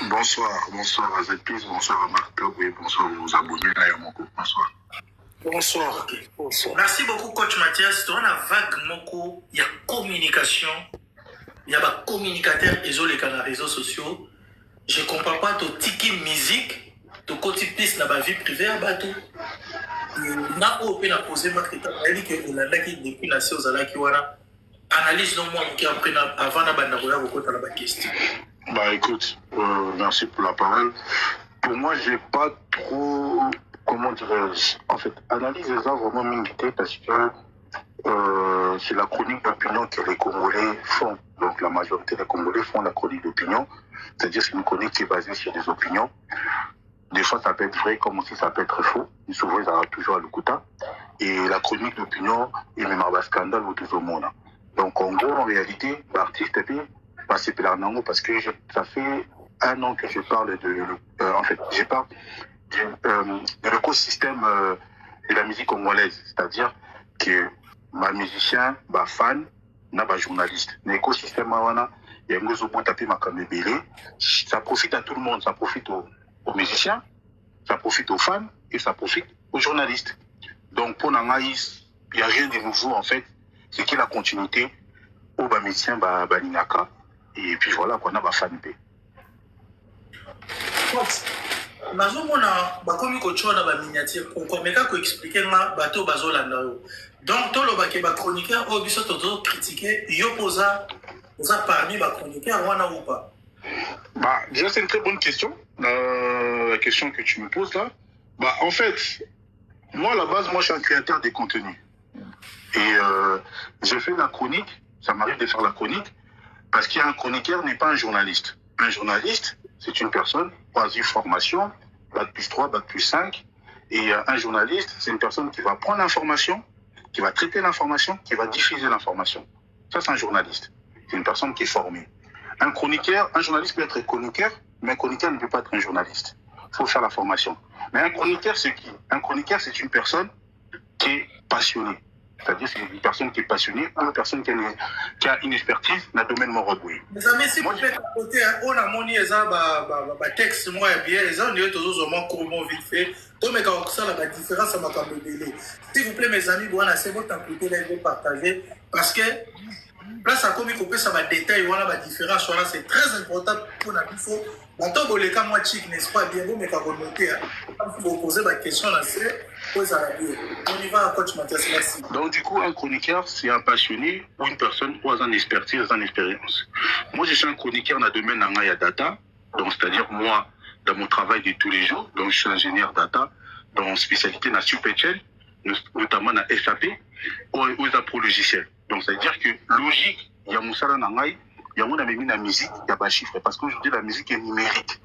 Bonsoir, bonsoir à Zepis, bonsoir à Marc Top et bonsoir aux abonnés à Yamoko. Bonsoir. Bonsoir. Bonsoir. Merci beaucoup, coach Mathias. On a vague moko, il y a communication, il y a des communicateurs et les réseaux sociaux. Je ne comprends pas ton tiki musique, ton côté piste dans ma vie privée à bateau. Na open a posé ma question, elle dit que on a depuis la séance à la Kiwara. Analyse non moi qui après avant la bande de beaucoup dans la question. Bah écoute, merci pour la parole. Pour moi, j'ai pas trop, comment dirais-je, en fait, analyse les arbres vraiment milité parce que c'est la chronique d'opinion que les Congolais font. Donc la majorité des Congolais font la chronique d'opinion, c'est-à-dire c'est une chronique qui est basée sur des opinions. Des fois, ça peut être vrai, comme aussi ça peut être faux. Et souvent, ils arrivent toujours à l'écouter. Et la chronique d'opinion, il y a même un scandale au tout le monde. Donc, en gros, en réalité, l'artiste, c'est Pelarnango parce que ça fait 1 an que je parle de, en fait, je parle de l'écosystème de la musique congolaise. C'est-à-dire que ma musicien, ma fan, ma journaliste. L'écosystème, il y a un gros tapis, ma camébélé. Ça profite à tout le monde. Ça profite aux musiciens, ça profite aux fans et ça profite aux journalistes. Donc pour Nangaïs, il n'y a rien de nouveau en fait. C'est qu'il y a la continuité au musicien Balinaka et puis voilà qu'on a ma fan B. Nazomona bakomi kochona ba miniature pourquoi mais kako expliquer ma bateau bazolanda yo. Donc to lo bake ba chroniqueur o biso to critiquer yo posa parmi ba chroniqueur wana ou pas. Bah déjà c'est une très bonne question. La question que tu me poses là. Bah en fait, moi à la base je suis un créateur de contenu. Et j'ai fait la chronique, ça m'arrive de faire la chronique parce qu'un chroniqueur n'est pas un journaliste. Un journaliste, c'est une personne, quasi formation, bac plus 3, bac plus 5. Et un journaliste, c'est une personne qui va prendre l'information, qui va traiter l'information, qui va diffuser l'information. Ça, c'est un journaliste. C'est une personne qui est formée. Un chroniqueur, un journaliste peut être chroniqueur, mais un chroniqueur ne peut pas être un journaliste. Il faut faire la formation. Mais un chroniqueur, c'est qui? Un chroniqueur, c'est une personne qui est passionnée. C'est-à-dire c'est une personne qui est passionnée ou une personne qui a une expertise dans le domaine moroboué. Mais si vous faites à côté, on a mon texte, moi, bien, les gens, comment vite fait. Donc, mais quand ça, la différence, ça m'a pas mêlé. S'il vous plaît, mes amis, voilà, c'est votre côté, là, de partager. Parce que, là, ça comme il ça va détailler, voilà, la différence, voilà, c'est très important pour la info. Maintenant, les cas, moi, chic, n'est-ce pas bien, mais quand vous notez, vous posez la question, là, c'est. On y va, coach Mathias, merci. Donc, du coup, un chroniqueur, c'est un passionné ou une personne qui a une expertise, une expérience. Moi, je suis un chroniqueur dans le domaine de data. Donc, c'est-à-dire, moi, dans mon travail de tous les jours, donc, je suis ingénieur data, dans une spécialité dans la SuperChell, notamment dans SAP, aux appros logiciels. Donc, c'est-à-dire que, logique, il y a mon salaire dans il y a mon ami dans la musique, il y a pas de chiffres. Parce qu'aujourd'hui, la musique est numérique.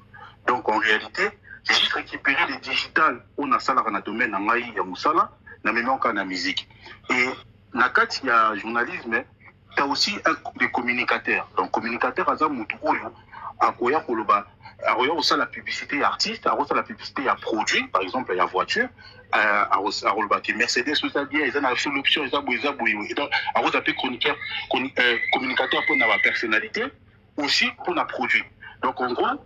Donc, en réalité, j'ai juste récupéré les digitales on a ça dans le domaine il y a Moussala, dans la musique. Et dans il y a journalisme, tu as aussi des communicateurs. Donc, communicateur, à la publicité artiste, à la publicité à produit, par exemple, il y a voiture, à Mercedes, tout ça, ils ont fait l'option, ils ont appelé communicateur pour la personnalité, aussi pour la produit. Donc, en gros,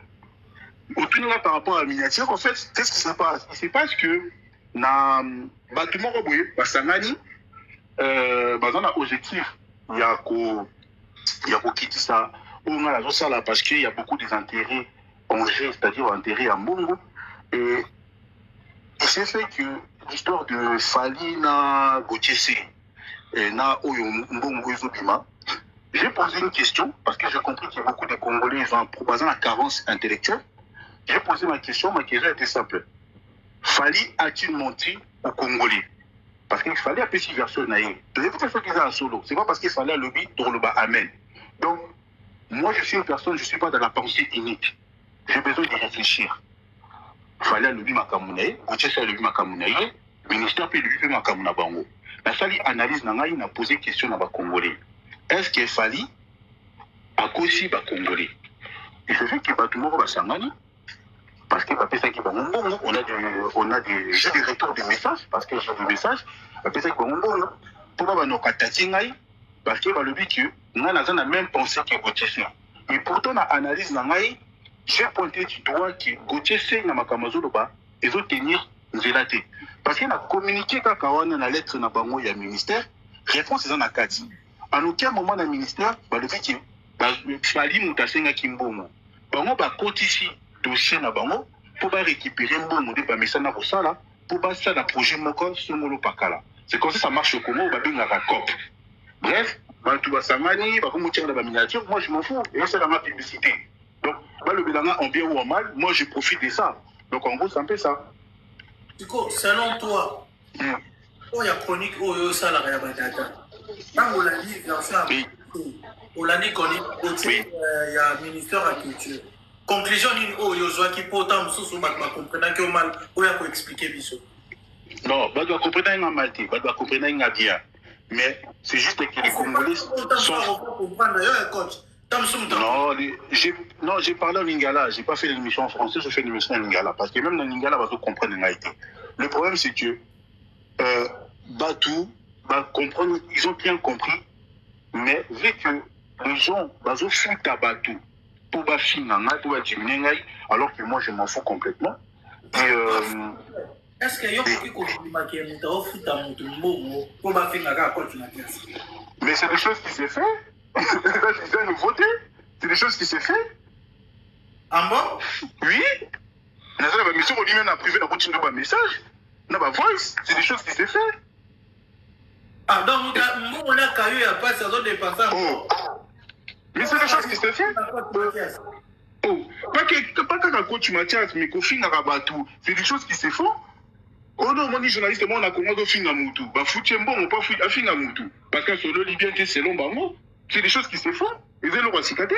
autour par rapport à la miniature, en fait, qu'est-ce qui se passe? Il se passe que dans le bâtiment, dans l'objectif, il y a quitter ça, on a ça parce qu'il y a beaucoup d'intérêts en jeu, c'est-à-dire intérêts à Mbongo. Et c'est fait que l'histoire de Falina Gauthier et na Mbongo Zobima, j'ai posé une question parce que j'ai compris qu'il y a beaucoup de Congolais qui ont la carence intellectuelle. J'ai posé ma question était simple. Fali a-t-il menti aux Congolais? Parce qu'il fallait appeler cette version naïve. C'est pas parce qu'il fallait le lobby pour le bas amen. Donc, moi je suis une personne, je ne suis pas dans la pensée unique. J'ai besoin de réfléchir. Il fallait le lobby Makamunaï, Gauthier le lobby Makamunaï, le ministère peut le lobby Makamuna Bango. La Fali analyse Nangaï n'a posé question à les Congolais. Est-ce qu'il fallait à cause des Congolais? Il se fait qu'il va tout le monde Sangani. Parce que on a des jeux de retour de messages, parce que j'ai des messages, pour parce que le but que nous avons la même pensée que Gauthier. Et pourtant, l'analyse, j'ai pointé du doigt que Gauthier Sey na makamazolo ba ezo tenir nzelate parce que na communiqué kaka wana na lettre na bango ya ministère réponse eza na kati en aucun moment na ministère balobi ki fali mutasenga kimbongo bango bakotisi dossier na bango pour récupérer mbongo de bamesana kosala pour basala projet moko songolo pakala. C'est comme ça marche au Congo babengaka COP. Bref, bantu basamani bakomotiaka na baminiature, moi je m'en fous et c'est dans ma publicité. Donc le bilan en bien ou en mal, moi je profite de ça. Donc en gros c'est un peu ça. Selon toi, il y a chronique où ça la réabadata. Quand on l'a dit, on l'a dit qu'on il y a ministère de la culture. Conclusion, il y a qui peut comprendre que mal, ou il y a expliquer biso. Non, bah doit comprendre un mal, bah doit comprendre un bien. Mais c'est juste que les Congolais sont. Non, j'ai parlé en lingala, j'ai pas fait l'émission en français, j'ai fait l'émission en lingala. Parce que même dans lingala, bah doit comprendre un été. Le problème c'est que Batou, bah comprendre, ils ont bien compris, mais vu que les gens, bah ils foutent à Batou. Pour diminuer, alors que moi je m'en fous complètement. Est-ce que mais c'est des choses qui s'est fait. C'est une nouveauté. C'est des choses qui s'est fait. Ah bon? Oui. Mais si on dit même à privé, on a un message. On a voice. C'est des choses qui s'est fait. Ah donc on a caillou à pas ça doit dépasser. Mais c'est des choses qui se font. Pas qu'un coach Mathias, mais qu'au fin Rabatou. C'est des choses qui se font. Oh non, moi, journaliste, moi, on a commandé au fin Moutou. Bah, foutien bon, on pas foutu à fin Moutou. Parce que sur le Libyen, c'est long, c'est des choses qui se font. Ils ont le roi cicaté.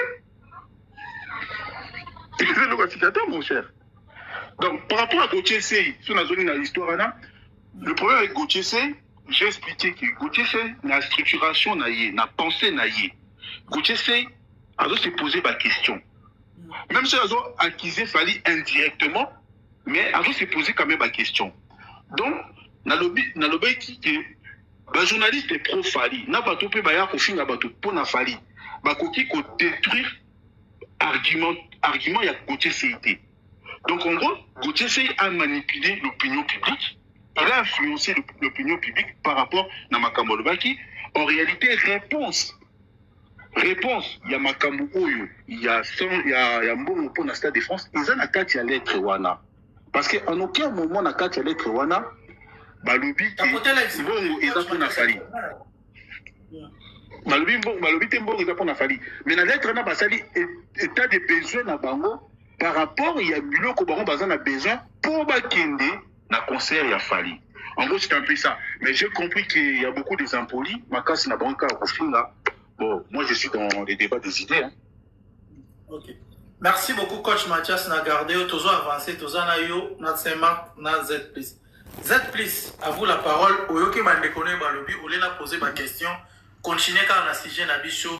Ils ont le roi cicaté, mon cher. Donc, par rapport à Gauthier Sey, sur la zone de l'histoire, le problème avec Gauthier Sey, j'ai expliqué que Gauthier Sey, la structuration, la pensée, Gauthier Sey, elle se poser la question. Même si elle a accusé Fali indirectement, mais elle se poser quand même la question. Donc, dans le qui que les journalistes pro Fali, n'a pas tout payé pour finir pour na Fali, bah qui ko détruire argument il y a Gauthier Sey. Donc en gros, Gauthier Sey a manipulé l'opinion publique, il a influencé l'opinion publique par rapport à Makambo qui, en réalité, réponse, il y a Makambo Oyo, il y a Mbongo pour la Stade de France, ils ont la carte à lettre Wana. Parce qu'en aucun moment, la carte à lettre Wana, Balobi, ils ont pour la Fali. Balobi, ils ont pour la Fali. Mais la lettre Wana, Basali, état de besoin na bango, par rapport, il y a Biloko Baron Bazan a besoin pour Bakende, na concert, il y a Fali. En gros, c'est un peu ça. Mais j'ai compris qu'il y a beaucoup des impolis. Ma casse n'a pas encore au là. Bon, moi, je suis dans les débats des idées. Hein. Ok. Merci beaucoup, coach Mathias Nagardeo. Toujours avancé, toujours nayo, Natsema, na Z+. Z+, à vous la parole. Oyoki Mandekone Balobi, vous voulez la poser ma question. Continuez car on a sujet Nabicho.